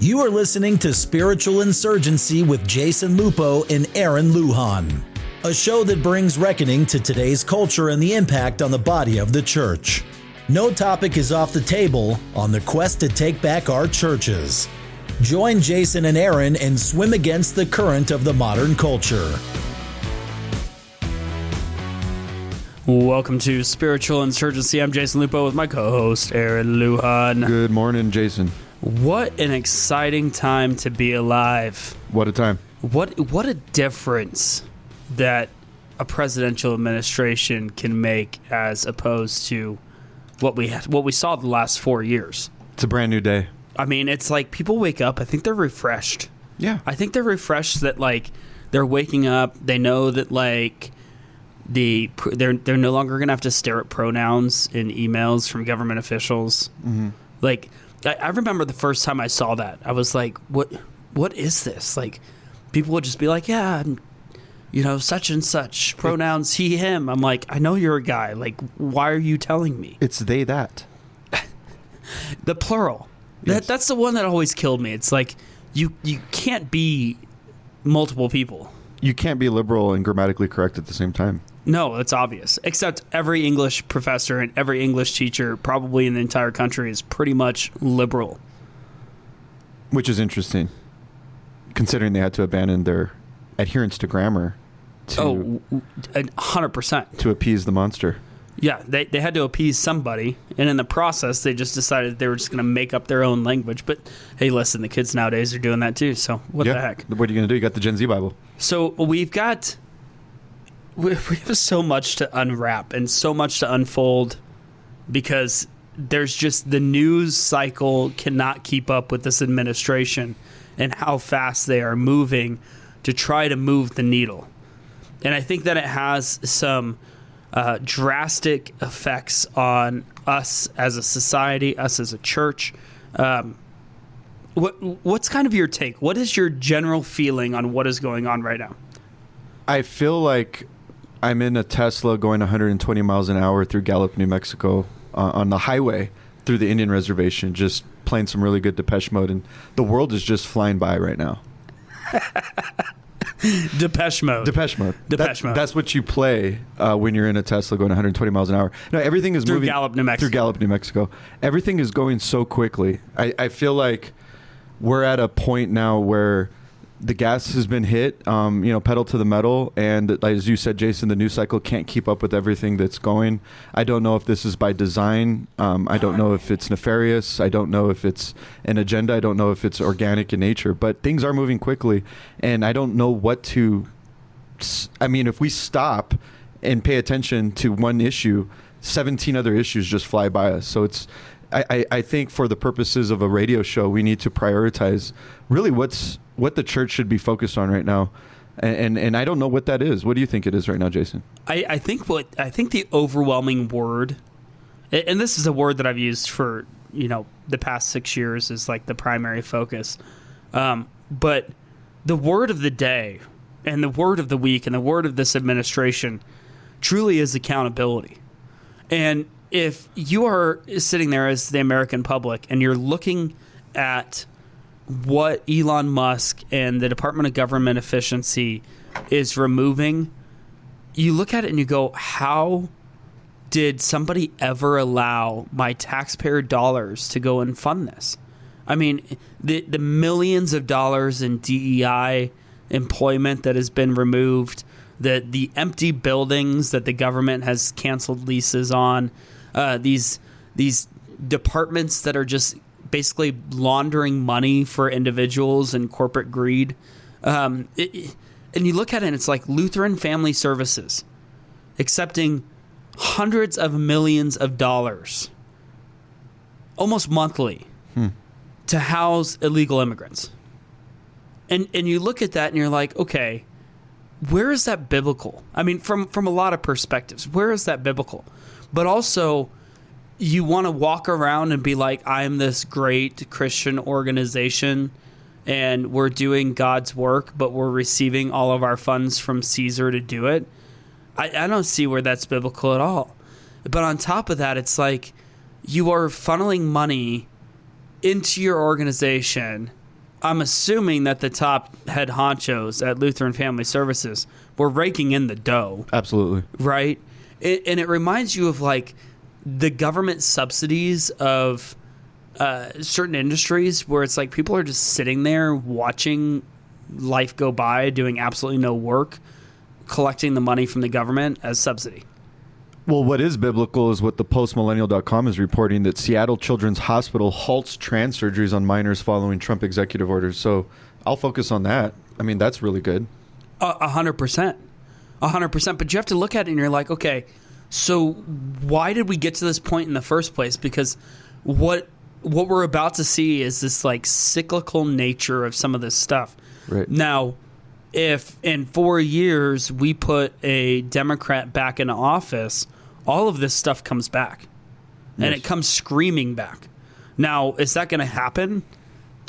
You are listening to Spiritual Insurgency with Jason Lupo and Aaron Lujan, a show that brings reckoning to today's culture and the impact on the body of the church. No topic is off the table on the quest to take back our churches. Join Jason and Aaron and swim against the current of the modern culture. Welcome to Spiritual Insurgency. I'm Jason Lupo with my co-host, Aaron Lujan. Good morning, Jason. What an exciting time to be alive. What a time. What a difference that a presidential administration can make as opposed to what we saw the last 4 years. It's a brand new day. I mean, it's like people wake up, I think they're refreshed. Yeah. I think they're refreshed that, like, they're waking up, they know that, like, they're no longer going to have to stare at pronouns in emails from government officials. Mm-hmm. Like, I remember the first time I saw that, I was like, what is this? Like, people would just be like, yeah, such and such, pronouns he, him. I'm like, I know you're a guy. Like, why are you telling me? It's they, that. The plural. Yes. That's the one that always killed me. It's like, you can't be multiple people. You can't be liberal and grammatically correct at the same time. No, it's obvious. Except every English professor and every English teacher probably in the entire country is pretty much liberal. Which is interesting, considering they had to abandon their adherence to grammar to 100%. To appease the monster. Yeah, they had to appease somebody, and in the process, they just decided they were just going to make up their own language. But, hey, listen, the kids nowadays are doing that too, so what the heck? What are you going to do? You got the Gen Z Bible. So we have so much to unwrap and so much to unfold because there's just the news cycle cannot keep up with this administration and how fast they are moving to try to move the needle. And I think that it has some drastic effects on us as a society, us as a church. What's kind of your take? What is your general feeling on what is going on right now? I feel like I'm in a Tesla going 120 miles an hour through Gallup, New Mexico, on the highway through the Indian reservation, just playing some really good Depeche Mode, and the world is just flying by right now. Depeche Mode. Depeche Mode. Depeche Mode. That's what you play when you're in a Tesla going 120 miles an hour. No, everything is through moving Gallup, New Mexico. Through Gallup, New Mexico. Everything is going so quickly. I feel like we're at a point now where the gas has been hit, pedal to the metal, and as you said, Jason, the news cycle can't keep up with everything that's going. I don't know if this is by design. I don't know if it's nefarious. I don't know if it's an agenda. I don't know if it's organic in nature, but things are moving quickly, and I don't know what to... I mean, if we stop and pay attention to one issue, 17 other issues just fly by us. So it's... I think for the purposes of a radio show, we need to prioritize really what the church should be focused on right now. And I don't know what that is. What do you think it is right now, Jason? I think the overwhelming word, and this is a word that I've used for, the past 6 years is like the primary focus. But the word of the day and the word of the week and the word of this administration truly is accountability. And if you are sitting there as the American public and you're looking at what Elon Musk and the Department of Government Efficiency is removing, you look at it and you go, how did somebody ever allow my taxpayer dollars to go and fund this? I mean, the millions of dollars in DEI employment that has been removed, the empty buildings that the government has canceled leases on, these departments that are just basically laundering money for individuals and corporate greed. And you look at it and it's like Lutheran Family Services accepting hundreds of millions of dollars almost monthly to house illegal immigrants. And you look at that and you're like, okay, where is that biblical? I mean, from a lot of perspectives, where is that biblical? But also, you want to walk around and be like, I'm this great Christian organization and we're doing God's work, but we're receiving all of our funds from Caesar to do it. I don't see where that's biblical at all. But on top of that, it's like you are funneling money into your organization I'm assuming that the top head honchos at Lutheran Family Services were raking in the dough. Absolutely. Right? And it reminds you of like the government subsidies of certain industries where it's like people are just sitting there watching life go by, doing absolutely no work, collecting the money from the government as subsidy. Well, what is biblical is what the postmillennial.com is reporting, that Seattle Children's Hospital halts trans surgeries on minors following Trump executive orders. So I'll focus on that. I mean, that's really good. 100%. 100%. But you have to look at it and you're like, okay, so why did we get to this point in the first place? Because what we're about to see is this like cyclical nature of some of this stuff. Right. Now, if in 4 years we put a Democrat back in office, all of this stuff comes back. Yes. And it comes screaming back. Now, is that going to happen?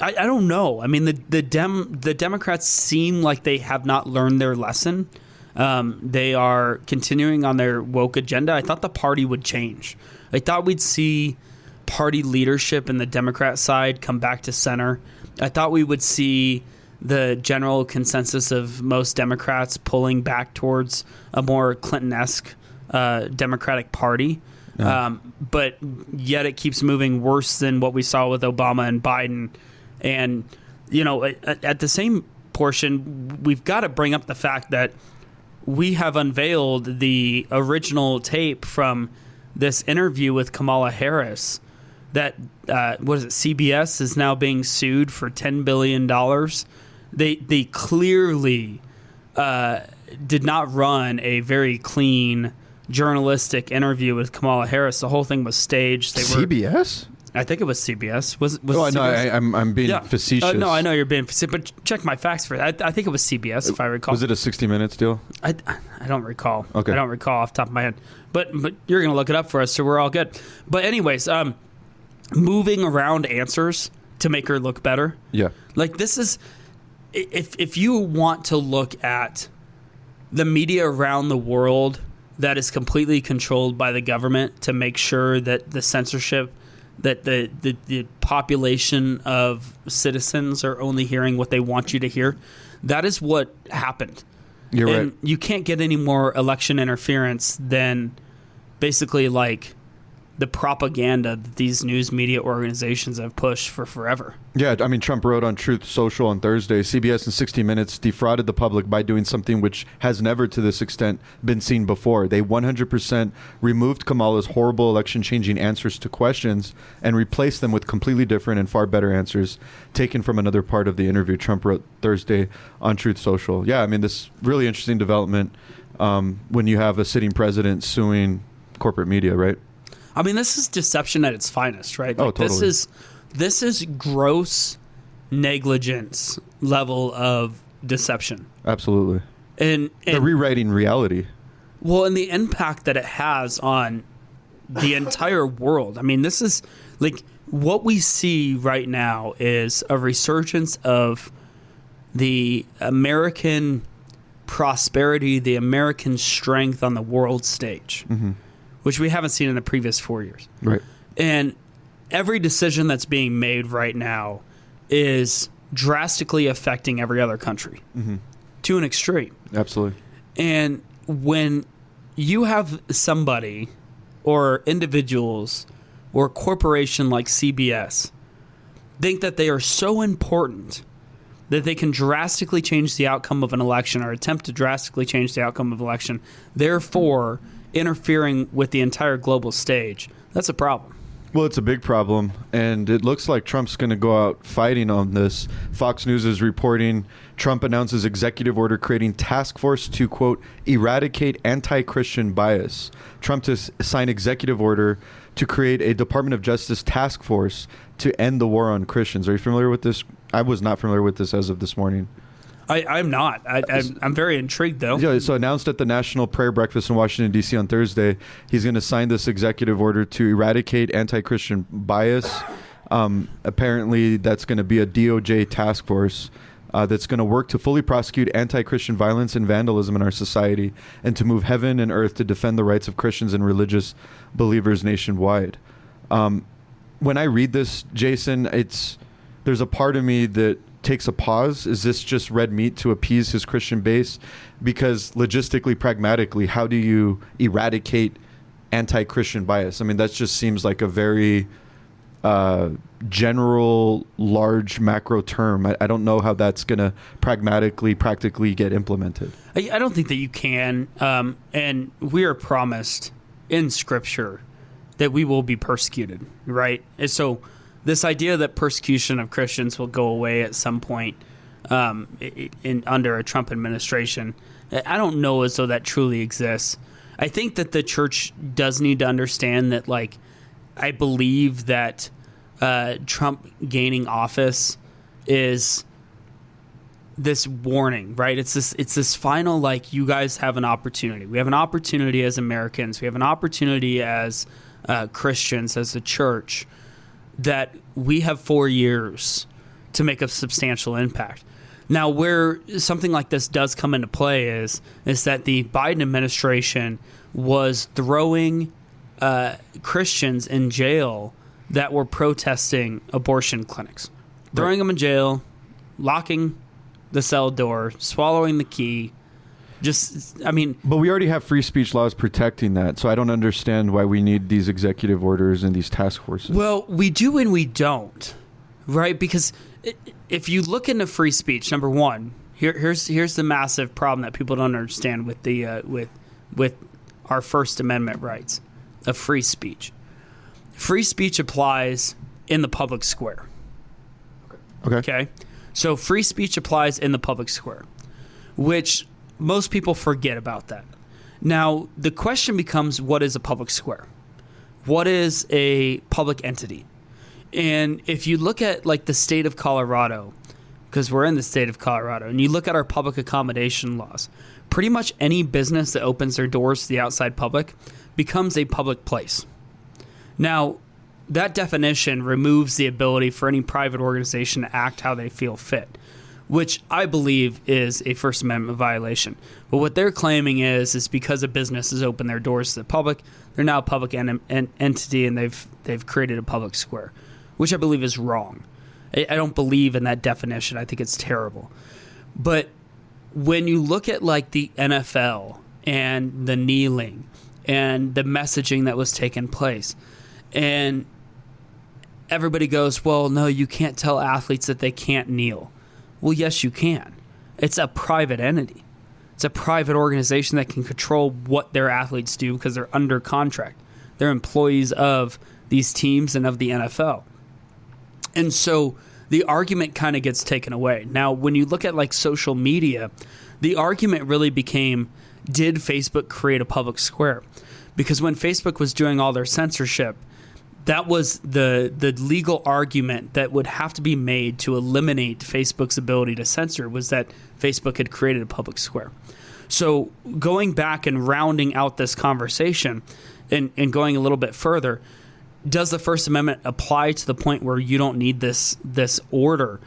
I don't know. I mean, the Democrats seem like they have not learned their lesson. They are continuing on their woke agenda. I thought the party would change. I thought we'd see party leadership in the Democrat side come back to center. I thought we would see the general consensus of most Democrats pulling back towards a more Clinton-esque Democratic Party. Yeah. But yet it keeps moving worse than what we saw with Obama and Biden. And, you know, at the same portion, we've got to bring up the fact that we have unveiled the original tape from this interview with Kamala Harris that, CBS is now being sued for $10 billion. They clearly did not run a very clean journalistic interview with Kamala Harris. The whole thing was staged. CBS? I think it was CBS. Was oh, it no, CBS? I'm being facetious. No, I know you're being facetious, but check my facts for that. I think it was CBS, if I recall. Was it a 60 Minutes deal? I don't recall. Okay. I don't recall off the top of my head. But you're going to look it up for us, so we're all good. But anyways, moving around answers to make her look better. Yeah. Like this is, if you want to look at the media around the world that is completely controlled by the government to make sure that the censorship, that the population of citizens are only hearing what they want you to hear, that is what happened. You're and right. You can't get any more election interference than basically like the propaganda that these news media organizations have pushed for forever. Yeah, I mean, Trump wrote on Truth Social on Thursday, CBS and 60 Minutes defrauded the public by doing something which has never to this extent been seen before. They 100% removed Kamala's horrible election-changing answers to questions and replaced them with completely different and far better answers taken from another part of the interview, Trump wrote Thursday on Truth Social. Yeah, I mean, this really interesting development when you have a sitting president suing corporate media, right? I mean, this is deception at its finest, right? Like, totally. This is gross negligence level of deception. Absolutely. And they're rewriting reality. Well, and the impact that it has on the entire world. I mean, this is like what we see right now is a resurgence of the American prosperity, the American strength on the world stage. Mm-hmm. Which we haven't seen in the previous 4 years. Right. And every decision that's being made right now is drastically affecting every other country to an extreme. Absolutely. And when you have somebody or individuals or a corporation like CBS think that they are so important that they can drastically change the outcome of an election or attempt to drastically change the outcome of an election, therefore interfering with the entire global stage, that's a problem. Well, it's a big problem, and it looks like Trump's going to go out fighting on this. Fox News is reporting Trump announces executive order creating task force to, quote, eradicate anti-Christian bias. Trump to sign executive order to create a Department of Justice task force to end the war on Christians. Are you familiar with this? I was not familiar with this as of this morning. I'm not. I'm very intrigued, though. Yeah, so announced at the National Prayer Breakfast in Washington, D.C. on Thursday, he's going to sign this executive order to eradicate anti-Christian bias. Apparently, that's going to be a DOJ task force that's going to work to fully prosecute anti-Christian violence and vandalism in our society and to move heaven and earth to defend the rights of Christians and religious believers nationwide. When I read this, Jason, there's a part of me that takes a pause? Is this just red meat to appease his Christian base? Because logistically, pragmatically, how do you eradicate anti-Christian bias? I mean, that just seems like a very general, large macro term. I don't know how that's going to practically get implemented. I don't think that you can. And we are promised in Scripture that we will be persecuted, right? And so this idea that persecution of Christians will go away at some point under a Trump administration, I don't know as though that truly exists. I think that the church does need to understand that, like, I believe that Trump gaining office is this warning, right? It's this final, like, you guys have an opportunity. We have an opportunity as Americans. We have an opportunity as Christians, as a church, that we have 4 years to make a substantial impact. Now, where something like this does come into play is that the Biden administration was throwing Christians in jail that were protesting abortion clinics, throwing them in jail, locking the cell door, swallowing the key. But we already have free speech laws protecting that, so I don't understand why we need these executive orders and these task forces. Well, we do and we don't, right? Because if you look into free speech, number one, here's the massive problem that people don't understand with the with our First Amendment rights of free speech. Free speech applies in the public square. Okay. So free speech applies in the public square, which most people forget about that. Now, the question becomes, what is a public square? What is a public entity? And if you look at, like, the state of Colorado, because we're in the state of Colorado, and you look at our public accommodation laws, pretty much any business that opens their doors to the outside public becomes a public place. Now, that definition removes the ability for any private organization to act how they feel fit, which I believe is a First Amendment violation. But what they're claiming is because a business has opened their doors to the public, they're now a public entity, and they've created a public square, which I believe is wrong. I don't believe in that definition. I think it's terrible. But when you look at, like, the NFL and the kneeling and the messaging that was taking place, and everybody goes, well, no, you can't tell athletes that they can't kneel. Well, yes, you can. It's a private entity. It's a private organization that can control what their athletes do because they're under contract. They're employees of these teams and of the NFL. And so the argument kind of gets taken away. Now, when you look at, like, social media, the argument really became, did Facebook create a public square? Because when Facebook was doing all their censorship, that was the legal argument that would have to be made to eliminate Facebook's ability to censor, was that Facebook had created a public square. So going back and rounding out this conversation and going a little bit further, does the First Amendment apply to the point where you don't need this order?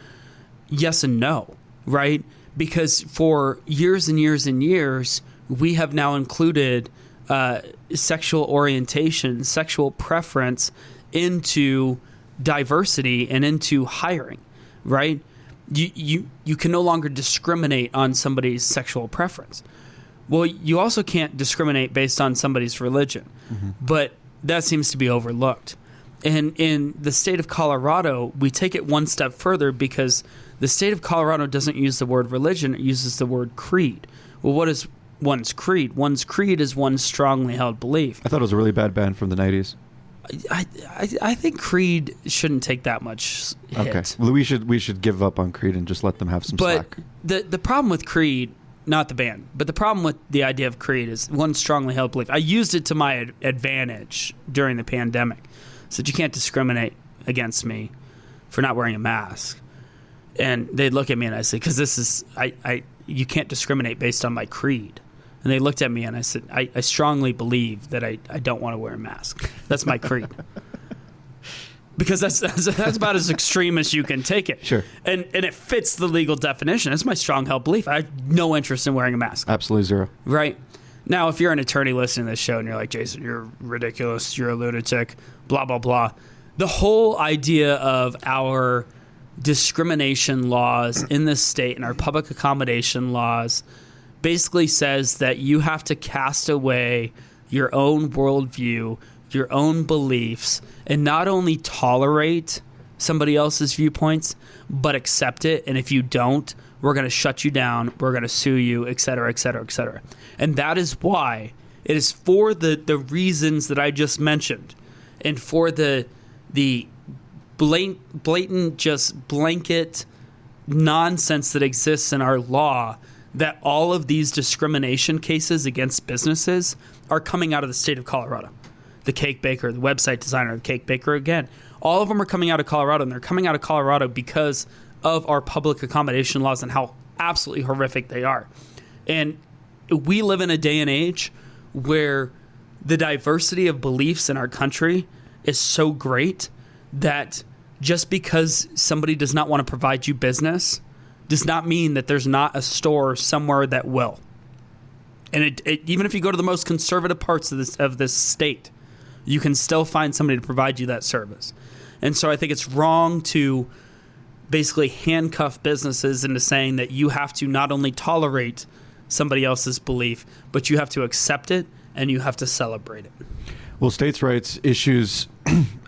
Yes and no, right? Because for years and years and years, we have now included sexual orientation, sexual preference into diversity and into hiring, right? You can no longer discriminate on somebody's sexual preference. Well, you also can't discriminate based on somebody's religion, but that seems to be overlooked. And in the state of Colorado, we take it one step further because the state of Colorado doesn't use the word religion, it uses the word creed. Well, what is one's creed? One's creed is one's strongly held belief. I thought it was a really bad band from the 90s. I think Creed shouldn't take that much hit. Okay. Well, we should give up on Creed and just let them have some slack. But the problem with Creed, not the band, but the problem with the idea of Creed is one strongly held belief. I used it to my advantage during the pandemic. So you can't discriminate against me for not wearing a mask. And they'd look at me and I'd say, because this is, you can't discriminate based on my creed. And they looked at me and I said, I strongly believe that I don't want to wear a mask. That's my creed. Because that's about as extreme as you can take it. Sure. And it fits the legal definition. It's my strong held belief. I have no interest in wearing a mask. Absolutely zero. Right. Now, if you're an attorney listening to this show and you're like, Jason, you're ridiculous, you're a lunatic, blah, blah, blah. The whole idea of our discrimination laws in this state and our public accommodation laws basically says that you have to cast away your own worldview, your own beliefs, and not only tolerate somebody else's viewpoints, but accept it. And if you don't, we're going to shut you down, we're going to sue you, et cetera, et cetera, et cetera. And that is why it is for the reasons that I just mentioned, and for the blatant just blanket nonsense that exists in our law, that all of these discrimination cases against businesses are coming out of the state of Colorado. The cake baker, the website designer, the cake baker, again, all of them are coming out of Colorado, and they're coming out of Colorado because of our public accommodation laws and how absolutely horrific they are. And we live in a day and age where the diversity of beliefs in our country is so great that just because somebody does not want to provide you business does not mean that there's not a store somewhere that will. And even if you go to the most conservative parts of this state, you can still find somebody to provide you that service. And so I think it's wrong to basically handcuff businesses into saying that you have to not only tolerate somebody else's belief, but you have to accept it and you have to celebrate it. Well, states' rights issues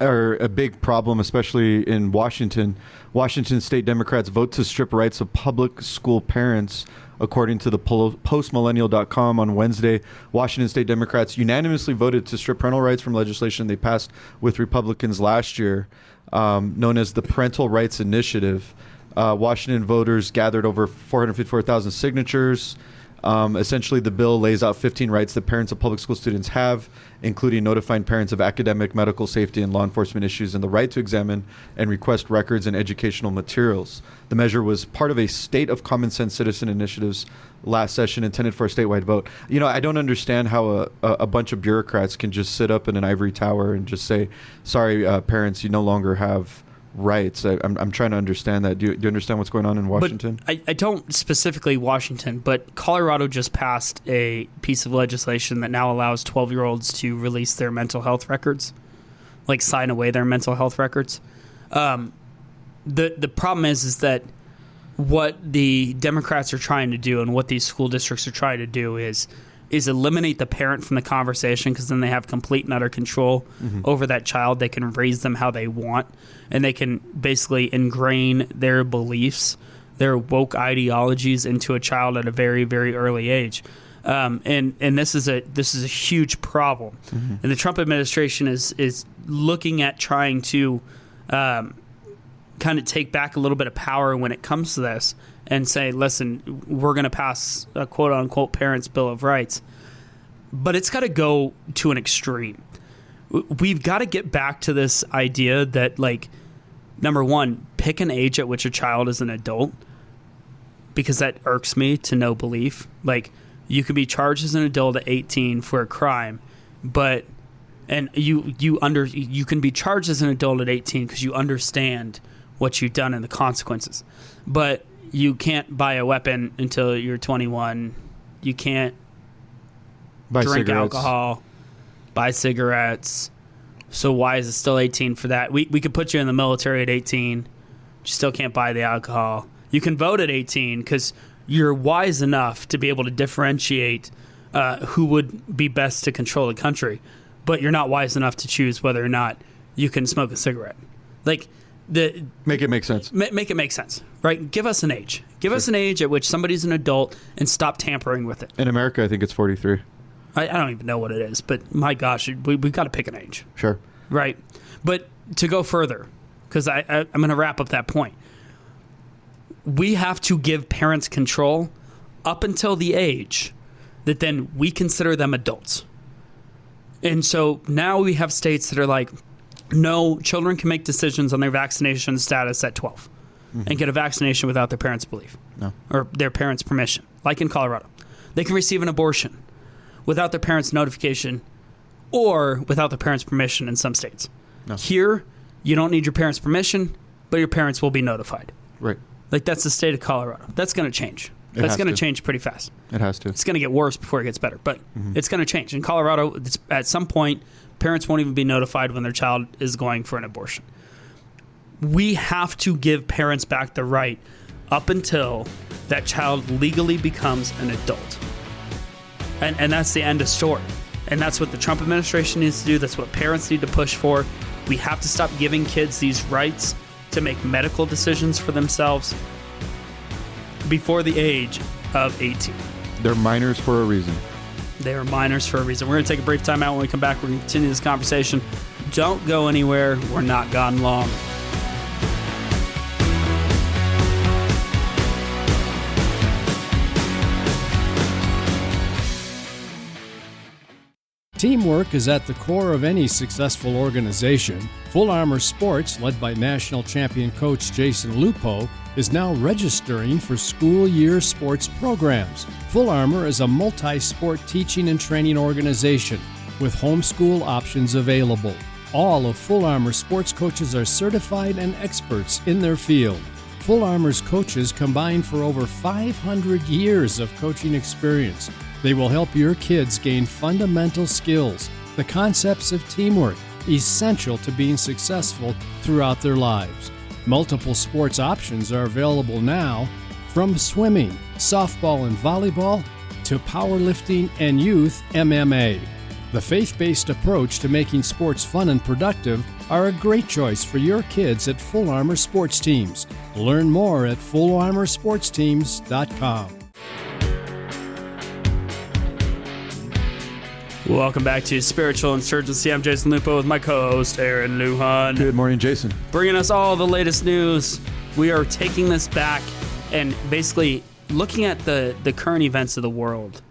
are a big problem, especially in Washington. Washington state Democrats vote to strip rights of public school parents. According to the postmillennial.com on Wednesday, Washington state Democrats unanimously voted to strip parental rights from legislation they passed with Republicans last year, known as the Parental Rights Initiative. Washington voters gathered over 454,000 signatures. Essentially, the bill lays out 15 rights that parents of public school students have, including notifying parents of academic, medical, safety, and law enforcement issues, and the right to examine and request records and educational materials. The measure was part of a State of Common Sense Citizen Initiatives last session intended for a statewide vote. You know, I don't understand how a bunch of bureaucrats can just sit up in an ivory tower and just say, sorry, parents, you no longer have rights. I'm trying to understand that. Do you understand what's going on in Washington? But I don't specifically Washington, but Colorado just passed a piece of legislation that now allows 12-year-olds to release their mental health records, like sign away their mental health records. The problem is that what the Democrats are trying to do and what these school districts are trying to do is eliminate the parent from the conversation, because then they have complete and utter control over that child. They can raise them how they want, and they can basically ingrain their beliefs, their woke ideologies into a child at a very, very early age. And this is a huge problem. And the Trump administration is looking at trying to kind of take back a little bit of power when it comes to this, and say, listen, we're going to pass a quote-unquote Parents' Bill of Rights. But it's got to go to an extreme. We've got to get back to this idea that, like, number one, pick an age at which a child is an adult, because that irks me to no belief. Like, you could be charged as an adult at 18 for a crime, but you can be charged as an adult at 18 because you understand what you've done and the consequences. But you can't buy a weapon until you're 21. You can't drink alcohol, buy cigarettes. So why is it still 18 for that? We could put you in the military at 18. You still can't buy the alcohol. You can vote at 18 because you're wise enough to be able to differentiate who would be best to control the country. But you're not wise enough to choose whether or not you can smoke a cigarette. Like, make it make sense. Make it make sense, right? Give us an age. Give us an age at which somebody's an adult, and stop tampering with it. In America, I think it's 43. I don't even know what it is, but my gosh, we've got to pick an age. Sure. Right. But to go further, because I'm going to wrap up that point, we have to give parents control up until the age that then we consider them adults. And so now we have states that are like, no, children can make decisions on their vaccination status at 12 and get a vaccination without their parents' belief or their parents' permission, like in Colorado. They can receive an abortion without their parents' notification or without their parents' permission in some states. No. Here, you don't need your parents' permission, but your parents will be notified. Right. Like, that's the state of Colorado. That's going to change. That's going to change pretty fast. It has to. It's going to get worse before it gets better, but it's going to change. In Colorado, at some point, parents won't even be notified when their child is going for an abortion. We have to give parents back the right up until that child legally becomes an adult. And that's the end of story. And that's what the Trump administration needs to do. That's what parents need to push for. We have to stop giving kids these rights to make medical decisions for themselves before the age of 18. They're minors for a reason. They are minors for a reason. We're going to take a brief time out. When we come back, we're going to continue this conversation. Don't go anywhere. We're not gone long. Teamwork is at the core of any successful organization. Full Armor Sports, led by national champion coach Jason Lupo, is now registering for school year sports programs. Full Armor is a multi-sport teaching and training organization with homeschool options available. All of Full Armor sports coaches are certified and experts in their field. Full Armor's coaches combine for over 500 years of coaching experience. They will help your kids gain fundamental skills, the concepts of teamwork, essential to being successful throughout their lives. Multiple sports options are available now, from swimming, softball and volleyball, to powerlifting and youth MMA. The faith-based approach to making sports fun and productive are a great choice for your kids at Full Armor Sports Teams. Learn more at fullarmorsportsteams.com. Welcome back to Spiritual Insurgency. I'm Jason Lupo with my co-host, Aaron Lujan. Good morning, Jason. Bringing us all the latest news. We are taking this back and basically looking at the current events of the world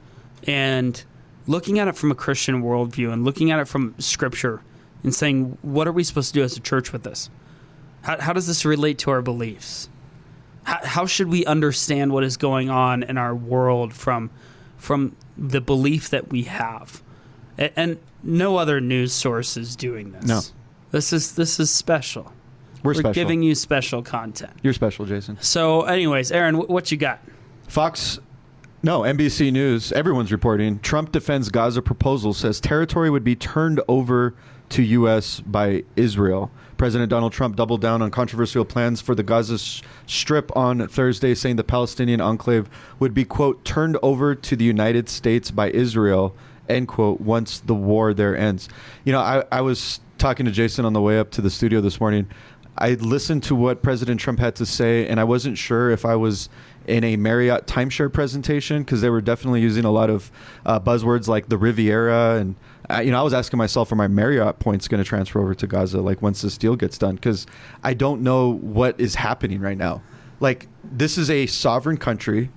and looking at it from a Christian worldview and looking at it from Scripture and saying, what are we supposed to do as a church with this? How does this relate to our beliefs? How should we understand what is going on in our world from the belief that we have? And no other news source is doing this. No. This is special. We're special. Giving you special content. You're special, Jason. So anyways, Aaron, what you got? NBC News, everyone's reporting. Trump defends Gaza proposal, says territory would be turned over to U.S. by Israel. President Donald Trump doubled down on controversial plans for the Gaza Strip on Thursday, saying the Palestinian enclave would be, quote, turned over to the United States by Israel, end quote, once the war there ends. You know, I was talking to Jason on the way up to the studio this morning. I listened to what President Trump had to say, and I wasn't sure if I was in a Marriott timeshare presentation, because they were definitely using a lot of buzzwords like the Riviera. And, I was asking myself, are my Marriott points going to transfer over to Gaza, like once this deal gets done? Because I don't know what is happening right now. Like, this is a sovereign country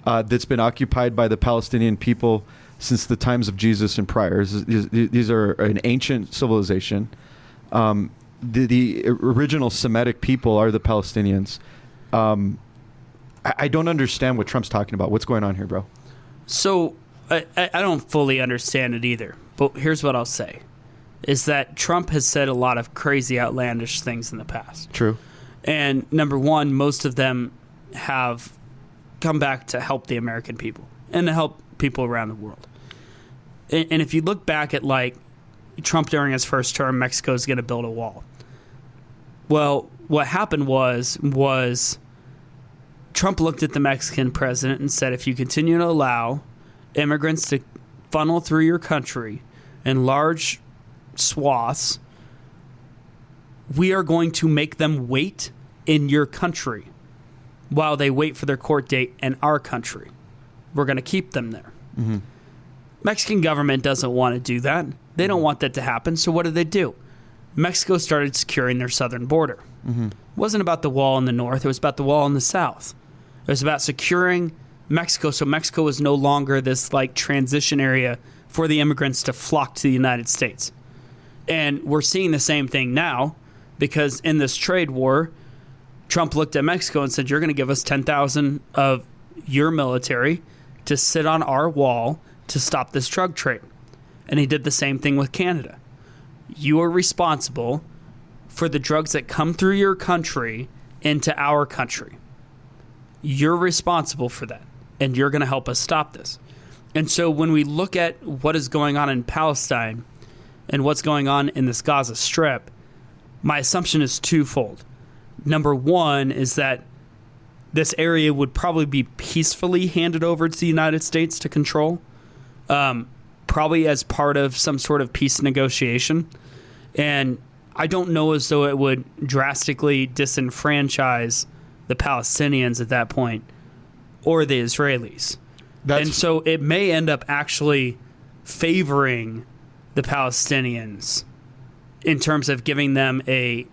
that's been occupied by the Palestinian people since the times of Jesus and prior. These are an ancient civilization. The original Semitic people are the Palestinians. I don't understand what Trump's talking about. What's going on here, bro? So I don't fully understand it either. But here's what I'll say, is that Trump has said a lot of crazy, outlandish things in the past. True. And number one, most of them have come back to help the American people and to help people around the world. And if you look back at, like, Trump during his first term, Mexico's going to build a wall. Well, what happened was Trump looked at the Mexican president and said, if you continue to allow immigrants to funnel through your country in large swaths, we are going to make them wait in your country while they wait for their court date in our country. We're going to keep them there. Mm-hmm. Mexican government doesn't want to do that. They don't want that to happen. So what do? Mexico started securing their southern border. Mm-hmm. It wasn't about the wall in the north. It was about the wall in the south. It was about securing Mexico, so Mexico was no longer this, like, transition area for the immigrants to flock to the United States. And we're seeing the same thing now, because in this trade war, Trump looked at Mexico and said, you're going to give us 10,000 of your military to sit on our wall to stop this drug trade. And he did the same thing with Canada. You are responsible for the drugs that come through your country into our country. You're responsible for that, and you're going to help us stop this. And so when we look at what is going on in Palestine, and what's going on in this Gaza Strip, my assumption is twofold. Number one is that this area would probably be peacefully handed over to the United States to control, probably as part of some sort of peace negotiation. And I don't know as though it would drastically disenfranchise the Palestinians at that point or the Israelis. And so it may end up actually favoring the Palestinians in terms of giving them a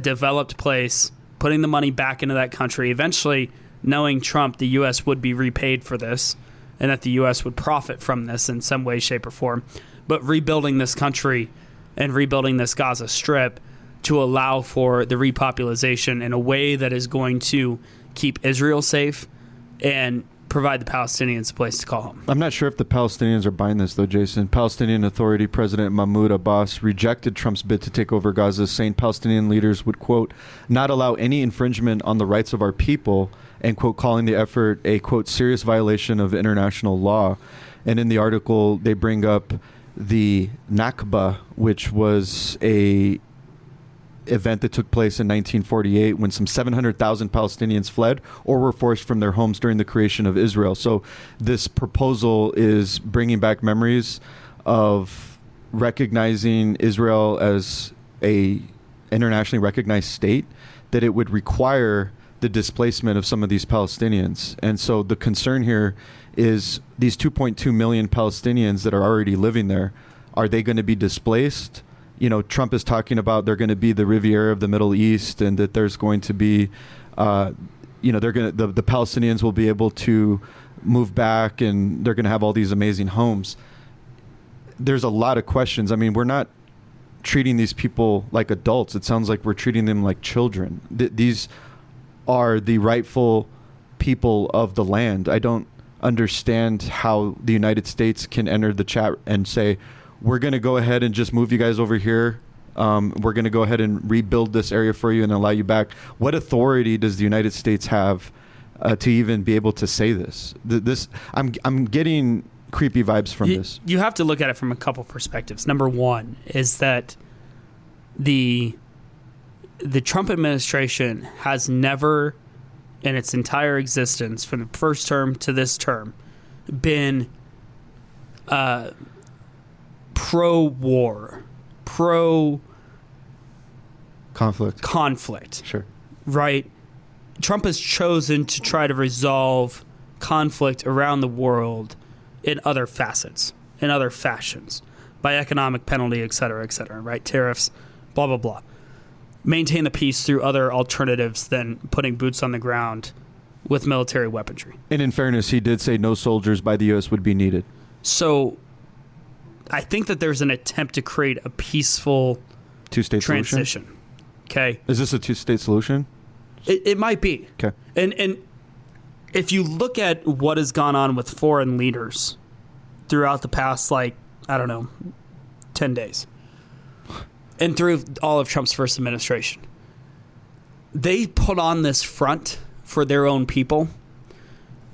developed place, putting the money back into that country. Eventually, knowing Trump, the U.S. would be repaid for this and that the U.S. would profit from this in some way, shape, or form. But rebuilding this country and rebuilding this Gaza Strip to allow for the repopulation in a way that is going to keep Israel safe and provide the Palestinians a place to call home. I'm not sure if the Palestinians are buying this, though, Jason. Palestinian Authority President Mahmoud Abbas rejected Trump's bid to take over Gaza, saying Palestinian leaders would, quote, not allow any infringement on the rights of our people, and, quote, calling the effort a, quote, serious violation of international law. And in the article, they bring up the Nakba, which was a event that took place in 1948 when some 700,000 Palestinians fled or were forced from their homes during the creation of Israel. So this proposal is bringing back memories of recognizing Israel as a internationally recognized state, that it would require the displacement of some of these Palestinians. And so the concern here is these 2.2 million Palestinians that are already living there, are they going to be displaced? You know, Trump is talking about they're going to be the Riviera of the Middle East, and that there's going to be, the Palestinians will be able to move back, and they're going to have all these amazing homes. There's a lot of questions. I mean, we're not treating these people like adults. It sounds like we're treating them like children. These are the rightful people of the land. I don't understand how the United States can enter the chat and say, we're going to go ahead and just move you guys over here. We're going to go ahead and rebuild this area for you and allow you back. What authority does the United States have to even be able to say this? I'm getting creepy vibes from this. You have to look at it from a couple perspectives. Number one is that the Trump administration has never, in its entire existence, from the first term to this term, been pro-war, pro-conflict. Sure. Right? Trump has chosen to try to resolve conflict around the world in other facets, in other fashions, by economic penalty, et cetera, right? Tariffs, blah, blah, blah. Maintain the peace through other alternatives than putting boots on the ground with military weaponry. And in fairness, he did say no soldiers by the U.S. would be needed. So I think that there's an attempt to create a peaceful two-state transition. Solution? Okay. Is this a two-state solution? It might be. Okay. And if you look at what has gone on with foreign leaders throughout the past, 10 days, and through all of Trump's first administration, they put on this front for their own people,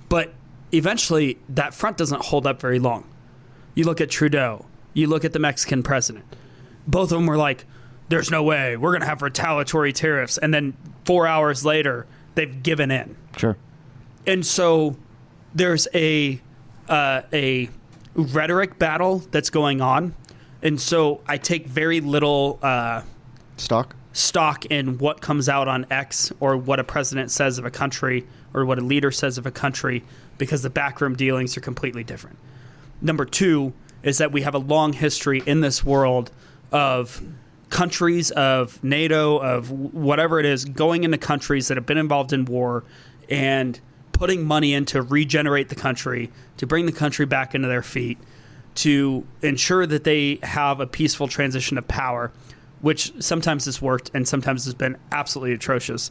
but eventually that front doesn't hold up very long. You look at Trudeau, you look at the Mexican president, both of them were like, there's no way, we're going to have retaliatory tariffs, and then 4 hours later, they've given in. Sure. And so there's a rhetoric battle that's going on. And so I take very little stock in what comes out on X or what a president says of a country or what a leader says of a country, because the backroom dealings are completely different. Number two is that we have a long history in this world of countries, of NATO, of whatever it is, going into countries that have been involved in war and putting money in to regenerate the country, to bring the country back into their feet, to ensure that they have a peaceful transition of power, which sometimes has worked and sometimes has been absolutely atrocious,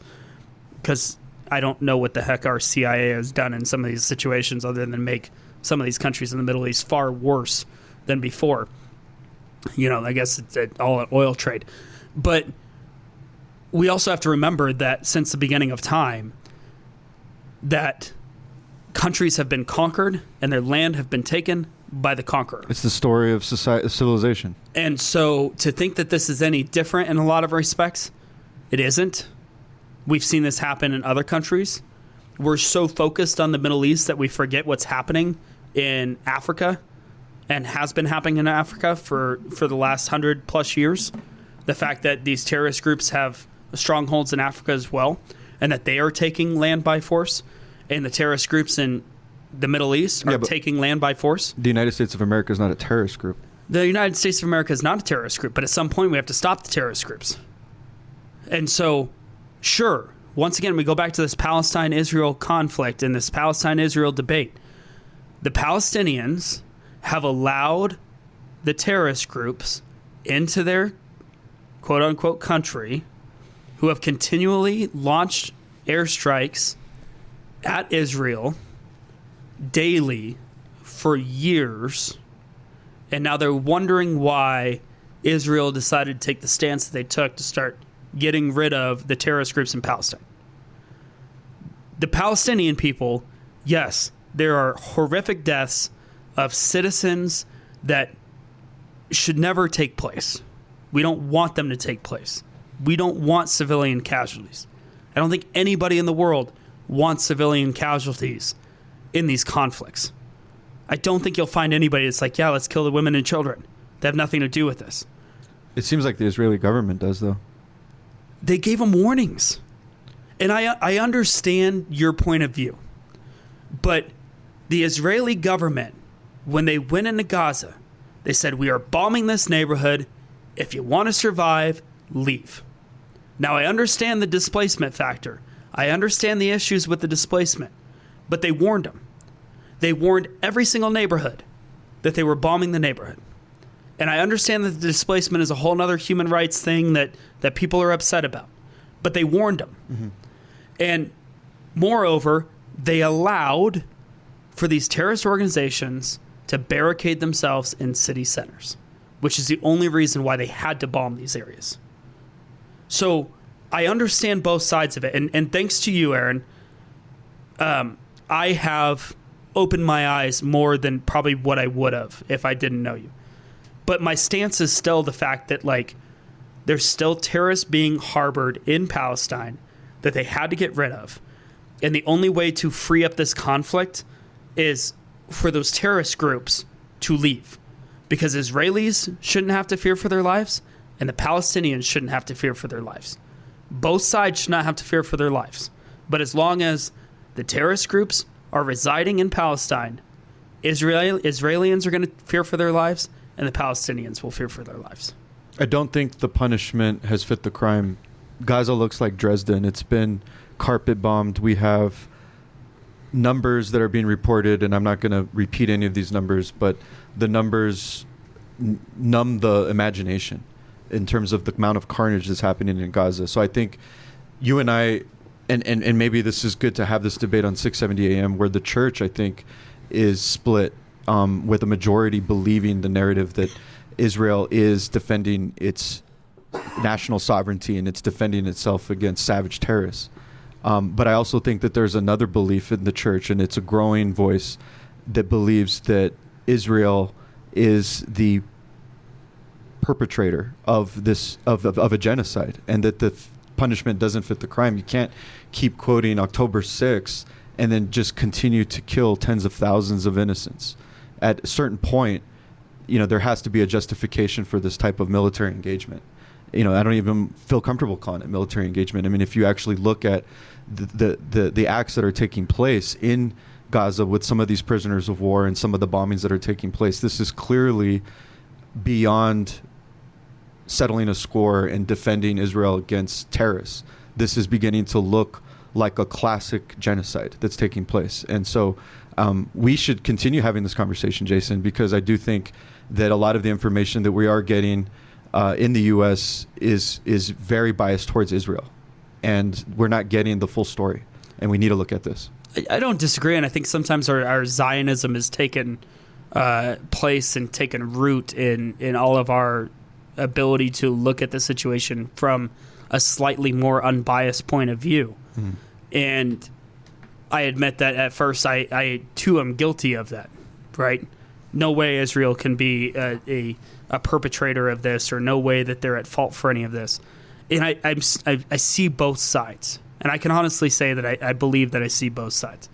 because I don't know what the heck our CIA has done in some of these situations other than make some of these countries in the Middle East far worse than before. I guess it's all an oil trade. But we also have to remember that since the beginning of time, that countries have been conquered and their land have been taken by the conqueror. It's the story of civilization. And so to think that this is any different in a lot of respects, it isn't. We've seen this happen in other countries. We're so focused on the Middle East that we forget what's happening in Africa and has been happening in Africa for the last 100+ years. The fact that these terrorist groups have strongholds in Africa as well, and that they are taking land by force, and the terrorist groups in the Middle East are taking land by force. The United States of America is not a terrorist group. The United States of America is not a terrorist group, but at some point we have to stop the terrorist groups. And so, sure, once again, we go back to this Palestine-Israel conflict and this Palestine-Israel debate. The Palestinians have allowed the terrorist groups into their quote-unquote country, who have continually launched airstrikes at Israel daily for years, and now they're wondering why Israel decided to take the stance that they took to start getting rid of the terrorist groups in Palestine. The Palestinian people, yes, there are horrific deaths of citizens that should never take place. We don't want them to take place. We don't want civilian casualties. I don't think anybody in the world wants civilian casualties in these conflicts. I don't think you'll find anybody that's like, yeah, let's kill the women and children. They have nothing to do with this. It seems like the Israeli government does, though. They gave them warnings. And I understand your point of view. But the Israeli government, when they went into Gaza, they said, we are bombing this neighborhood. If you want to survive, leave. Now, I understand the displacement factor. I understand the issues with the displacement. But they warned them. They warned every single neighborhood that they were bombing the neighborhood. And I understand that the displacement is a whole other human rights thing that people are upset about. But they warned them. Mm-hmm. And moreover, they allowed for these terrorist organizations to barricade themselves in city centers, which is the only reason why they had to bomb these areas. So I understand both sides of it. And thanks to you, Aaron, I have opened my eyes more than probably what I would have if I didn't know you. But my stance is still the fact that, like, there's still terrorists being harbored in Palestine that they had to get rid of. And the only way to free up this conflict is for those terrorist groups to leave. Because Israelis shouldn't have to fear for their lives, and the Palestinians shouldn't have to fear for their lives. Both sides should not have to fear for their lives. But as long as the terrorist groups are residing in Palestine, Israelis are going to fear for their lives, and the Palestinians will fear for their lives. I don't think the punishment has fit the crime. Gaza looks like Dresden. It's been carpet bombed. We have numbers that are being reported, and I'm not going to repeat any of these numbers, but the numbers numb the imagination in terms of the amount of carnage that's happening in Gaza. So I think you and I, and maybe this is good to have this debate on 670 AM, where the church, I think, is split, with a majority believing the narrative that Israel is defending its national sovereignty and it's defending itself against savage terrorists. But I also think that there's another belief in the church, and it's a growing voice, that believes that Israel is the perpetrator of this of a genocide, and that the punishment doesn't fit the crime. You can't keep quoting October 6th and then just continue to kill tens of thousands of innocents. At a certain point, there has to be a justification for this type of military engagement. I don't even feel comfortable calling it military engagement. I mean, if you actually look at the acts that are taking place in Gaza with some of these prisoners of war and some of the bombings that are taking place, this is clearly beyond settling a score and defending Israel against terrorists. This is beginning to look like a classic genocide that's taking place. And so we should continue having this conversation, Jason, because I do think that a lot of the information that we are getting in the U.S. is very biased towards Israel. And we're not getting the full story. And we need to look at this. I don't disagree. And I think sometimes our Zionism has taken place and taken root in all of our ability to look at the situation from a slightly more unbiased point of view. Mm. And I admit that at first I too am guilty of that, right? No way Israel can be a perpetrator of this, or no way that they're at fault for any of this. And I see both sides. And I can honestly say that I believe that I see both sides.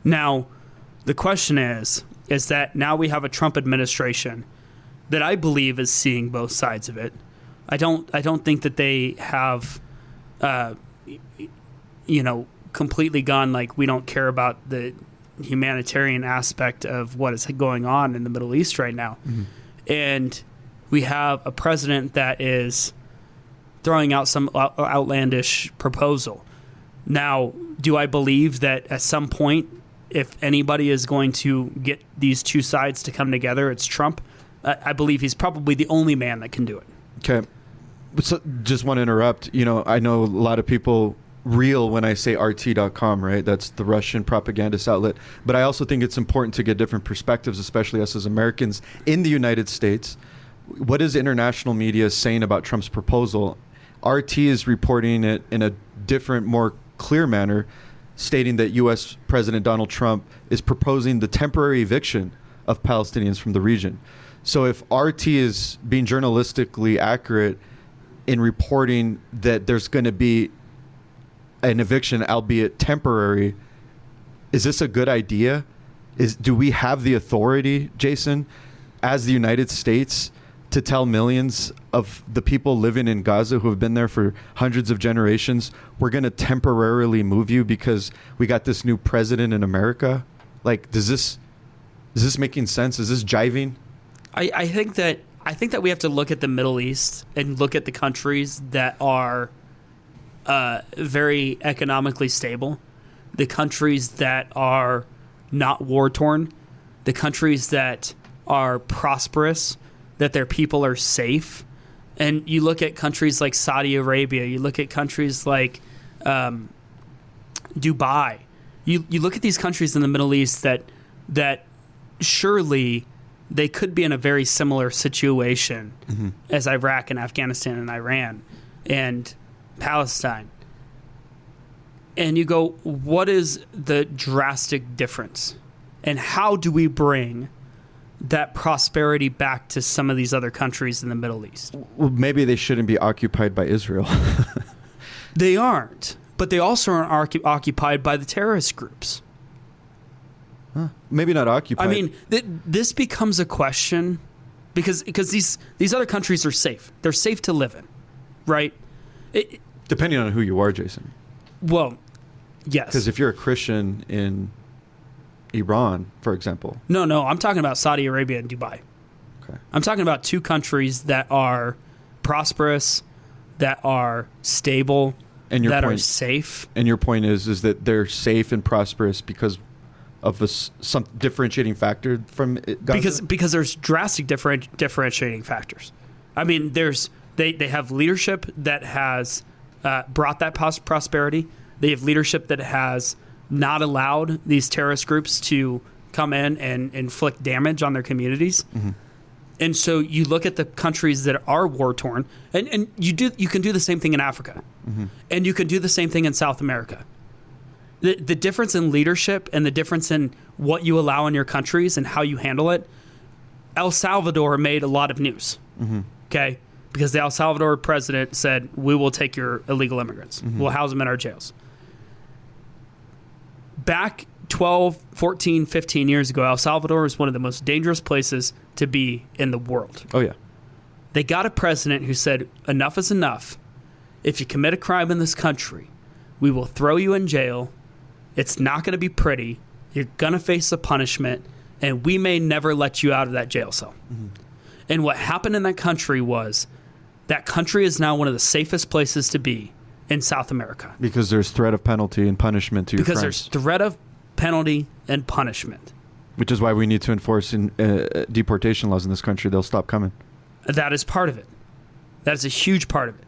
Now, the question is that now we have a Trump administration that I believe is seeing both sides of it. I don't think that they have, completely gone like we don't care about the humanitarian aspect of what is going on in the Middle East right now. Mm-hmm. And we have a president that is throwing out some outlandish proposal. Now, do I believe that at some point, if anybody is going to get these two sides to come together, it's Trump? I believe he's probably the only man that can do it. Okay. So just want to interrupt. I know a lot of people reel when I say RT.com, right? That's the Russian propagandist outlet. But I also think it's important to get different perspectives, especially us as Americans in the United States. What is international media saying about Trump's proposal? RT is reporting it in a different, more clear manner, stating that U.S. President Donald Trump is proposing the temporary eviction of Palestinians from the region. So if RT is being journalistically accurate in reporting that there's going to be an eviction, albeit temporary, is this a good idea? Do we have the authority, Jason, as the United States, to tell millions of the people living in Gaza who have been there for hundreds of generations, we're going to temporarily move you because we got this new president in America? Like, is this making sense? Is this jiving? I think that we have to look at the Middle East and look at the countries that are very economically stable, the countries that are not war-torn, the countries that are prosperous, that their people are safe. And you look at countries like Saudi Arabia, you look at countries like Dubai. You look at these countries in the Middle East that surely they could be in a very similar situation as Iraq and Afghanistan and Iran and Palestine. And you go, what is the drastic difference? And how do we bring that prosperity back to some of these other countries in the Middle East? Well, maybe they shouldn't be occupied by Israel. They aren't. But they also aren't occupied by the terrorist groups. Huh. Maybe not occupied. I mean, this becomes a question because these other countries are safe. They're safe to live in, right? Depending on who you are, Jason. Well, yes. Because if you're a Christian in Iran, for example. No, I'm talking about Saudi Arabia and Dubai. Okay. I'm talking about two countries that are prosperous, that are stable, and are safe. And your point is that they're safe and prosperous because of some differentiating factor from Gaza? Because there's drastic differentiating factors. I mean, they have leadership that has brought that prosperity. They have leadership that has not allowed these terrorist groups to come in and inflict damage on their communities. Mm-hmm. And so you look at the countries that are war-torn, and you can do the same thing in Africa. Mm-hmm. And you can do the same thing in South America. The difference in leadership and the difference in what you allow in your countries and how you handle it, El Salvador made a lot of news, okay? Because the El Salvador president said, we will take your illegal immigrants. Mm-hmm. We'll house them in our jails. Back 12, 14, 15 years ago, El Salvador was one of the most dangerous places to be in the world. Oh, yeah. They got a president who said, enough is enough. If you commit a crime in this country, we will throw you in jail. It's not going to be pretty. You're going to face a punishment, and we may never let you out of that jail cell. Mm-hmm. And what happened in that country was that country is now one of the safest places to be in South America. Because there's threat of penalty and punishment to your crimes. Because there's threat of penalty and punishment. Which is why we need to enforce deportation laws in this country. They'll stop coming. That is part of it. That is a huge part of it.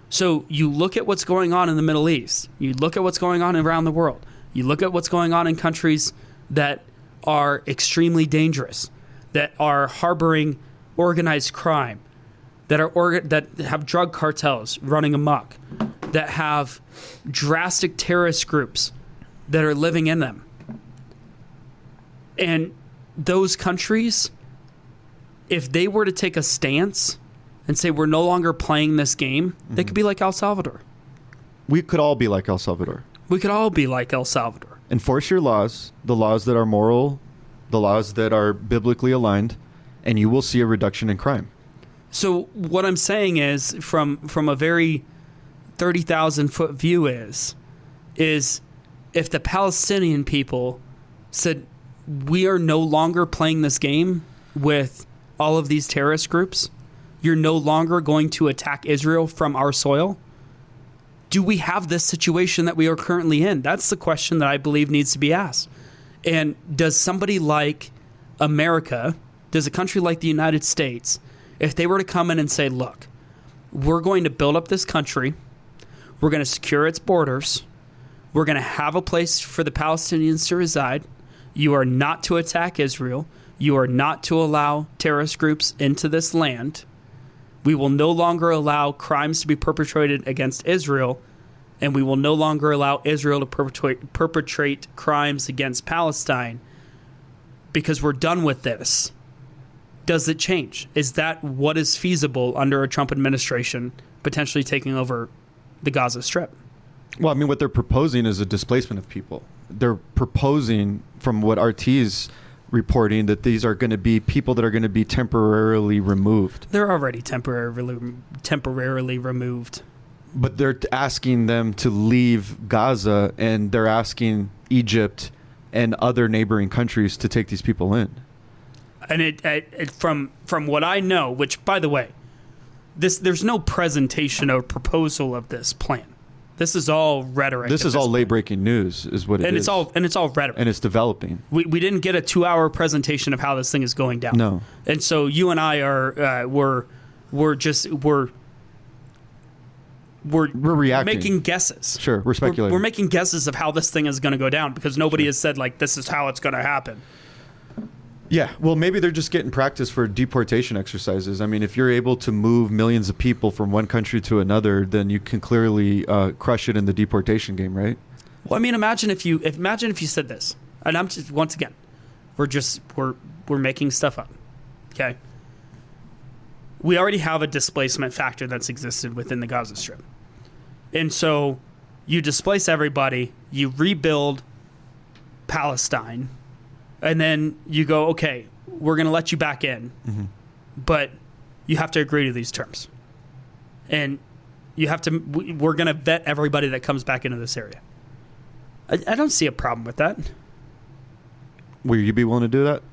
So you look at what's going on in the Middle East. You look at what's going on around the world. You look at what's going on in countries that are extremely dangerous, that are harboring organized crime, that have drug cartels running amok, that have drastic terrorist groups that are living in them. And those countries, if they were to take a stance and say we're no longer playing this game, they could be like El Salvador. We could all be like El Salvador. We could all be like El Salvador. Enforce your laws, the laws that are moral, the laws that are biblically aligned, and you will see a reduction in crime. So what I'm saying is, from a very 30,000-foot view is if the Palestinian people said, we are no longer playing this game with all of these terrorist groups, you're no longer going to attack Israel from our soil, do we have this situation that we are currently in? That's the question that I believe needs to be asked. And does somebody like America, does a country like the United States, if they were to come in and say, look, we're going to build up this country, we're going to secure its borders, we're going to have a place for the Palestinians to reside, you are not to attack Israel, you are not to allow terrorist groups into this land, we will no longer allow crimes to be perpetrated against Israel, and we will no longer allow Israel to perpetrate crimes against Palestine because we're done with this. Does it change? Is that what is feasible under a Trump administration potentially taking over the Gaza Strip? Well, I mean, what they're proposing is a displacement of people. They're proposing, from what RT's reporting, that these are going to be people that are going to be temporarily removed. They're already temporarily removed. But they're asking them to leave Gaza, and they're asking Egypt and other neighboring countries to take these people in. And it from what I know, which, by the way, there's no presentation or proposal of this plan. This is all rhetoric. This is all late-breaking news, is what it is. And it's all rhetoric. And it's developing. We didn't get a 2-hour presentation of how this thing is going down. No. And so you and I are we're reacting, making guesses. Sure, we're speculating. We're making guesses of how this thing is going to go down because nobody has said, like, this is how it's going to happen. Yeah, well, maybe they're just getting practice for deportation exercises. I mean, if you're able to move millions of people from one country to another, then you can clearly crush it in the deportation game, right? Well, I mean, imagine if you said this, and I'm just, once again, we're making stuff up, okay? We already have a displacement factor that's existed within the Gaza Strip, and so you displace everybody, you rebuild Palestine. And then you go, okay, we're going to let you back in, but you have to agree to these terms. And we're going to vet everybody that comes back into this area. I don't see a problem with that. Will you be willing to do that?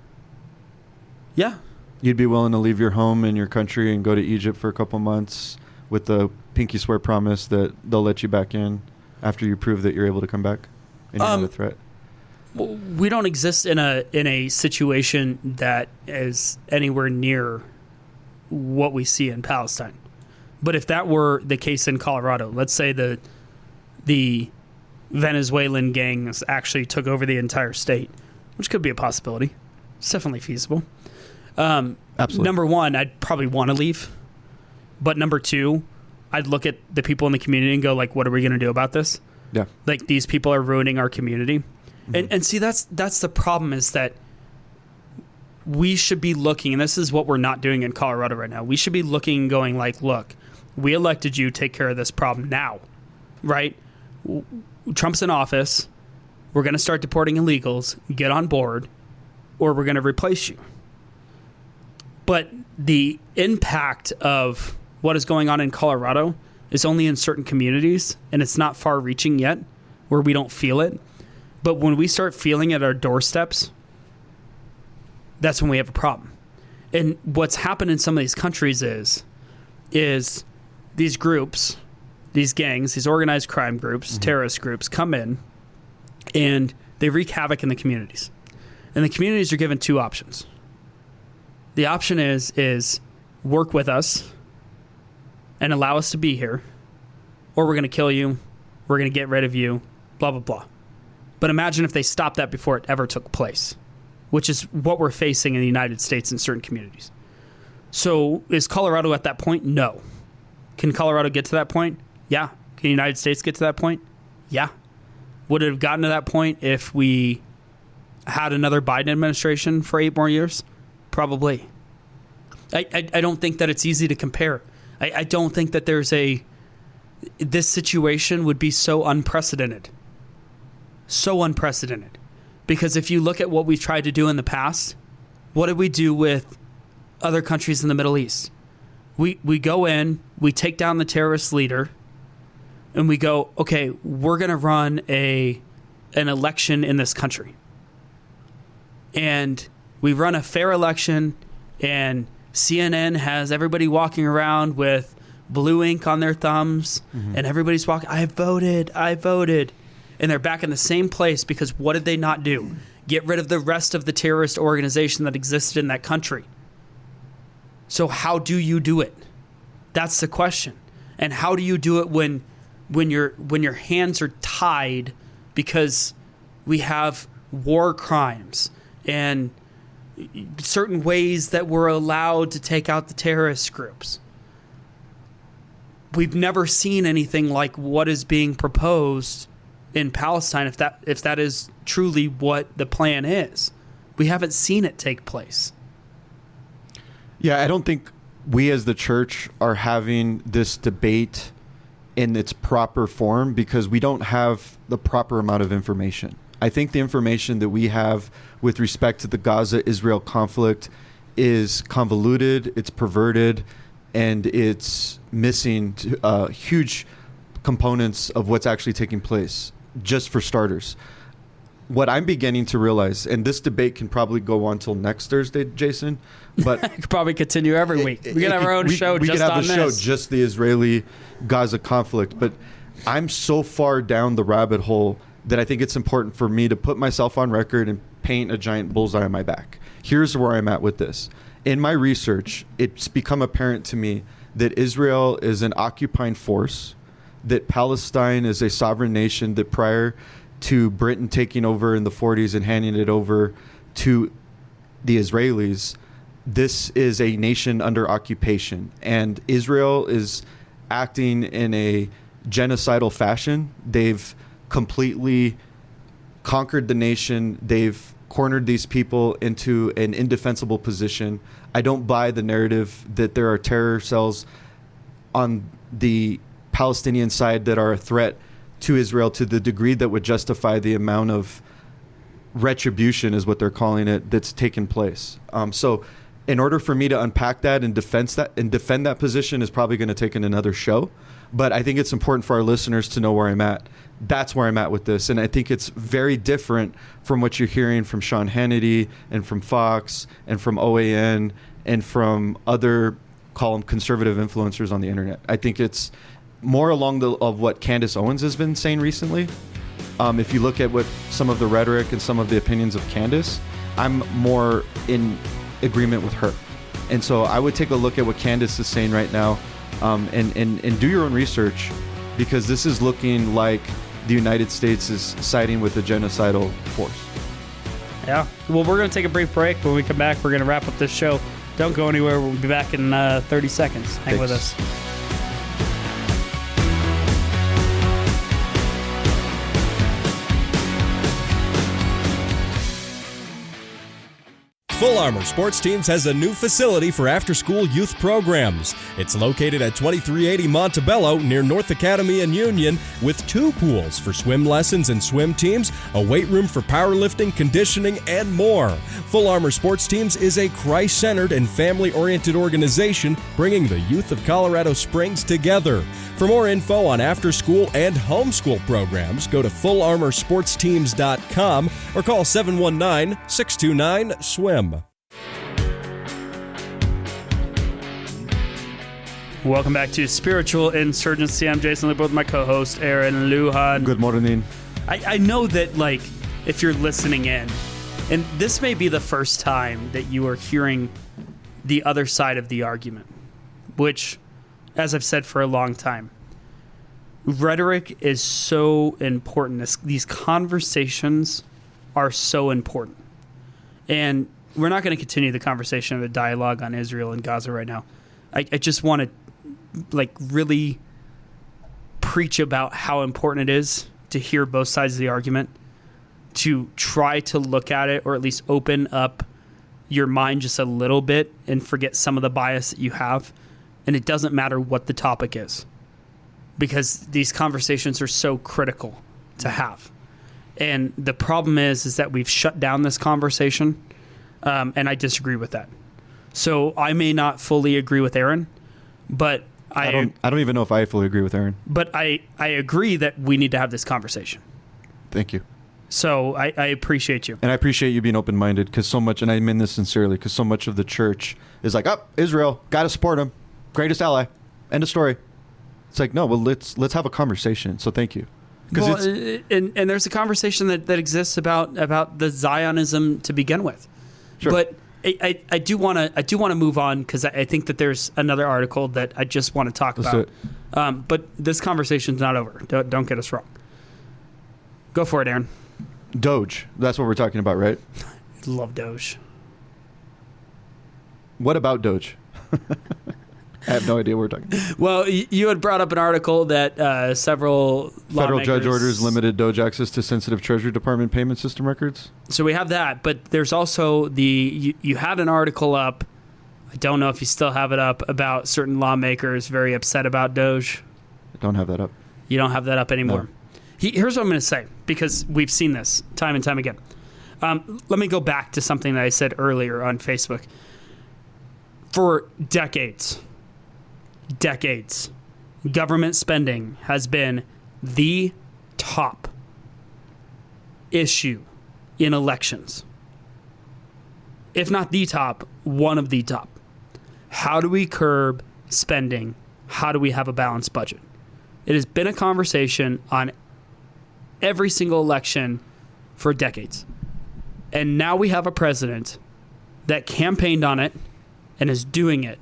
Yeah. You'd be willing to leave your home and your country and go to Egypt for a couple months with the pinky swear promise that they'll let you back in after you prove that you're able to come back and you're not a threat? We don't exist in a situation that is anywhere near what we see in Palestine. But if that were the case in Colorado, let's say the Venezuelan gangs actually took over the entire state, which could be a possibility. It's definitely feasible. Absolutely. Number one, I'd probably want to leave. But number two, I'd look at the people in the community and go, like, what are we going to do about this? Yeah. Like, these people are ruining our community. And see, that's the problem, is that we should be looking, and this is what we're not doing in Colorado right now. We should be looking and going, like, look, we elected you, take care of this problem now, right? Trump's in office. We're going to start deporting illegals, get on board, or we're going to replace you. But the impact of what is going on in Colorado is only in certain communities, and it's not far-reaching yet, where we don't feel it. But when we start feeling at our doorsteps, that's when we have a problem. And what's happened in some of these countries is these groups, these gangs, these organized crime groups, terrorist groups come in and they wreak havoc in the communities. And the communities are given two options. The option is work with us and allow us to be here, or we're going to kill you, we're going to get rid of you, blah, blah, blah. But imagine if they stopped that before it ever took place, which is what we're facing in the United States in certain communities. So is Colorado at that point? No. Can Colorado get to that point? Yeah. Can the United States get to that point? Yeah. Would it have gotten to that point if we had another Biden administration for 8 more years? Probably. I don't think that it's easy to compare. I don't think that there's this situation would be so unprecedented. So unprecedented. Because if you look at what we've tried to do in the past, what did we do with other countries in the Middle East? We go in, we take down the terrorist leader, and we go, okay, we're going to run an election in this country. And we run a fair election, and CNN has everybody walking around with blue ink on their thumbs, and everybody's walking, I voted. And they're back in the same place because what did they not do? Get rid of the rest of the terrorist organization that existed in that country. So how do you do it? That's the question. And how do you do it when your hands are tied because we have war crimes and certain ways that we're allowed to take out the terrorist groups? We've never seen anything like what is being proposed in Palestine, if that is truly what the plan is. We haven't seen it take place. Yeah, I don't think we as the church are having this debate in its proper form because we don't have the proper amount of information. I think the information that we have with respect to the Gaza-Israel conflict is convoluted, it's perverted, and it's missing huge components of what's actually taking place, just for starters. What I'm beginning to realize, and this debate can probably go on till next Thursday, Jason, but I could probably continue every week. We could have our own show just on this. We could have the show, just the Israeli-Gaza conflict. But I'm so far down the rabbit hole that I think it's important for me to put myself on record and paint a giant bullseye on my back. Here's where I'm at with this. In my research, it's become apparent to me that Israel is an occupying force, that Palestine is a sovereign nation, that prior to Britain taking over in the 40s and handing it over to the Israelis, this is a nation under occupation. And Israel is acting in a genocidal fashion. They've completely conquered the nation. They've cornered these people into an indefensible position. I don't buy the narrative that there are terror cells on the Palestinian side that are a threat to Israel to the degree that would justify the amount of retribution, is what they're calling it, that's taken place. So in order for me to unpack that and defend that position is probably going to take in another show. But I think it's important for our listeners to know where I'm at. That's where I'm at with this. And I think it's very different from what you're hearing from Sean Hannity and from Fox and from OAN and from other, call them conservative influencers on the internet. I think it's more along of what Candace Owens has been saying recently. If you look at what some of the rhetoric and some of the opinions of Candace, I'm more in agreement with her. And so I would take a look at what Candace is saying right now, and do your own research, because this is looking like the United States is siding with a genocidal force. Yeah. Well, we're going to take a brief break. When we come back, we're going to wrap up this show. Don't go anywhere. We'll be back in 30 seconds. Hang with us. Full Armor Sports Teams has a new facility for after-school youth programs. It's located at 2380 Montebello near North Academy and Union, with 2 pools for swim lessons and swim teams, a weight room for powerlifting, conditioning, and more. Full Armor Sports Teams is a Christ-centered and family-oriented organization bringing the youth of Colorado Springs together. For more info on after-school and homeschool programs, go to fullarmorsportsteams.com or call 719-629-SWIM. Welcome back to Spiritual Insurgency. I'm Jason Lupo with my co-host, Aaron Lujan. Good morning. I know that, like, if you're listening in, and this may be the first time that you are hearing the other side of the argument, which, as I've said for a long time, rhetoric is so important. These conversations are so important. And we're not going to continue the conversation or the dialogue on Israel and Gaza right now. I just want to, like, really preach about how important it is to hear both sides of the argument, to try to look at it, or at least open up your mind just a little bit and forget some of the bias that you have. And it doesn't matter what the topic is. because these conversations are so critical to have. And the problem is that we've shut down this conversation, and I disagree with that. So I may not fully agree with Aaron, but I don't even know if I fully agree with Aaron. But I agree that we need to have this conversation. Thank you. So I appreciate you. And I appreciate you being open-minded, because so much, and I mean this sincerely, because so much of the church is like, oh, Israel, got to support him. Greatest ally. End of story. It's like, no, well, let's have a conversation. So thank you. Well, and there's a conversation that exists about the Zionism to begin with. Sure. But I do want to move on, because I think that there's another article that I just want to talk about. But this conversation's not over. Don't get us wrong. Go for it, Aaron. Doge. That's what we're talking about, right? I love Doge. What about Doge? I have no idea what we're talking about. Well, you had brought up an article that several federal judge orders limited Doge access to sensitive Treasury Department payment system records. So we have that, but there's also you had an article up. I don't know if you still have it up, about certain lawmakers very upset about Doge. I don't have that up. You don't have that up anymore. No. Here's what I'm going to say, because we've seen this time and time again. Let me go back to something that I said earlier on Facebook. For decades, government spending has been the top issue in elections. If not the top, one of the top. How do we curb spending? How do we have a balanced budget? It has been a conversation on every single election for decades. And now we have a president that campaigned on it and is doing it,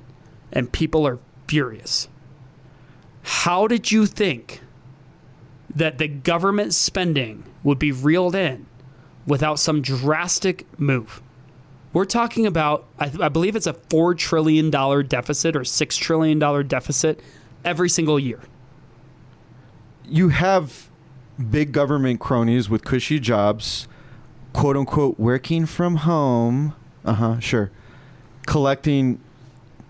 and people are furious. How did you think that the government spending would be reeled in without some drastic move? We're talking about, I believe it's a $4 trillion deficit or $6 trillion deficit every single year. You have big government cronies with cushy jobs, quote unquote, working from home. Sure. Collecting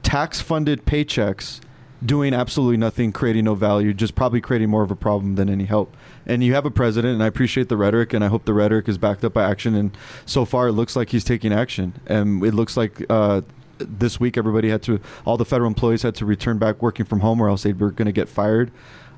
tax-funded paychecks, doing absolutely nothing, creating no value, just probably creating more of a problem than any help. And you have a president, and I appreciate the rhetoric, and I hope the rhetoric is backed up by action. And so far, it looks like he's taking action. And it looks like this week, all the federal employees had to return back working from home, or else they were going to get fired.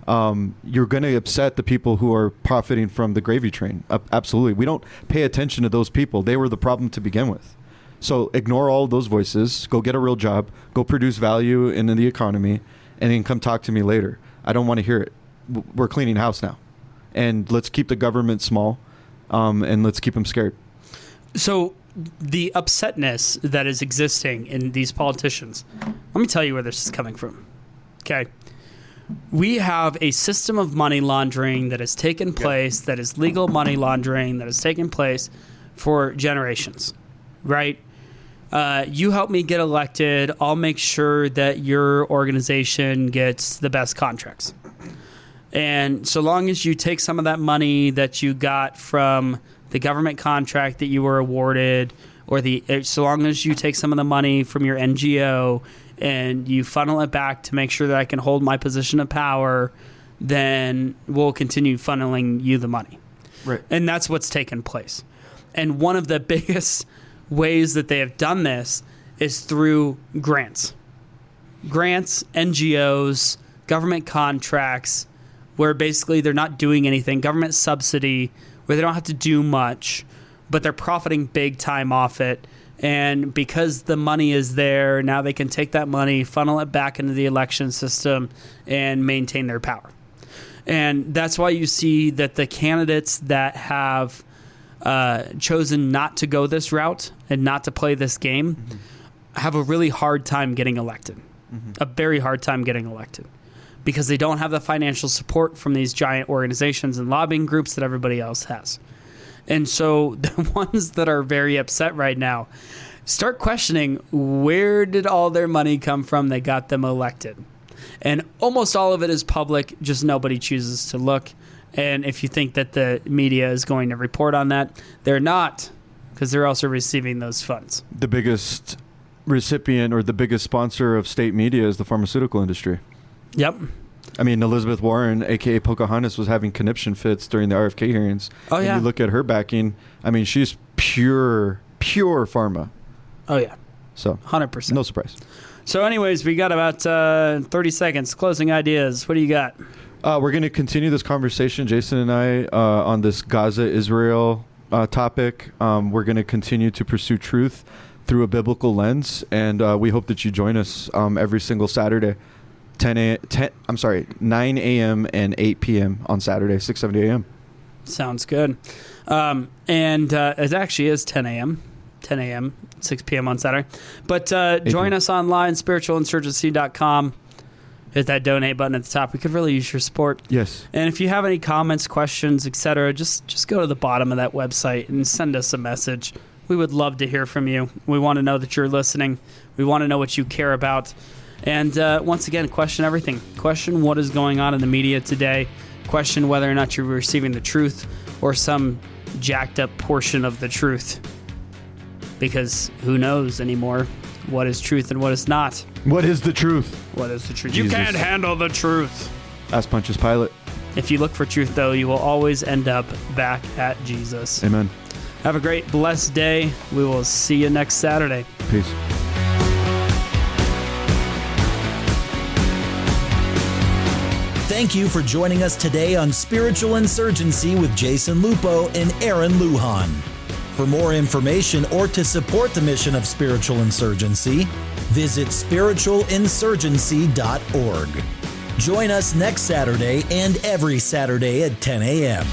You're going to upset the people who are profiting from the gravy train. Absolutely. We don't pay attention to those people. They were the problem to begin with. So ignore all of those voices. Go get a real job. Go produce value in the economy, and then come talk to me later. I don't want to hear it. We're cleaning house now. And let's keep the government small, and let's keep them scared. So the upsetness that is existing in these politicians, let me tell you where this is coming from. Okay. We have a system of money laundering that has taken place, that is legal money laundering that has taken place for generations, right? You help me get elected, I'll make sure that your organization gets the best contracts. And so long as you take some of that money that you got from the government contract that you were awarded, or so long as you take some of the money from your NGO and you funnel it back to make sure that I can hold my position of power, then we'll continue funneling you the money. Right. And that's what's taken place. And one of the biggest ways that they have done this is through grants. Grants, NGOs, government contracts, where basically they're not doing anything, government subsidy, where they don't have to do much, but they're profiting big time off it. And because the money is there, now they can take that money, funnel it back into the election system, and maintain their power. And that's why you see that the candidates that have chosen not to go this route and not to play this game have a really hard time getting elected. A very hard time getting elected. Because they don't have the financial support from these giant organizations and lobbying groups that everybody else has. And so the ones that are very upset right now start questioning, where did all their money come from that got them elected? And almost all of it is public, just nobody chooses to look. And if you think that the media is going to report on that, they're not, because they're also receiving those funds. The biggest recipient or the biggest sponsor of state media is the pharmaceutical industry. Yep. I mean, Elizabeth Warren, a.k.a. Pocahontas, was having conniption fits during the RFK hearings. Oh, yeah. And you look at her backing, I mean, she's pure pharma. Oh, yeah. So 100%. no surprise. So anyways, we got about 30 seconds. Closing ideas. What do you got? We're going to continue this conversation, Jason and I, on this Gaza-Israel topic. We're going to continue to pursue truth through a biblical lens, and we hope that you join us every single Saturday, 9 a.m. and 8 p.m. on Saturday, 6:70 a.m. Sounds good. And it actually is 10 a.m., 6 p.m. on Saturday. But join us online, spiritualinsurgency.com. Hit that donate button at the top. We could really use your support. Yes. And if you have any comments, questions, etc., just go to the bottom of that website and send us a message. We would love to hear from you. We want to know that you're listening. We want to know what you care about. And once again, question everything. Question what is going on in the media today. Question whether or not you're receiving the truth or some jacked up portion of the truth. Because who knows anymore what is truth and what is not. What is the truth? What is the truth? Jesus. You can't handle the truth. Ask Pontius Pilate. If you look for truth, though, you will always end up back at Jesus. Amen. Have a great, blessed day. We will see you next Saturday. Peace. Thank you for joining us today on Spiritual Insurgency with Jason Lupo and Aaron Lujan. For more information or to support the mission of Spiritual Insurgency, visit spiritualinsurgency.org. Join us next Saturday and every Saturday at 10 a.m.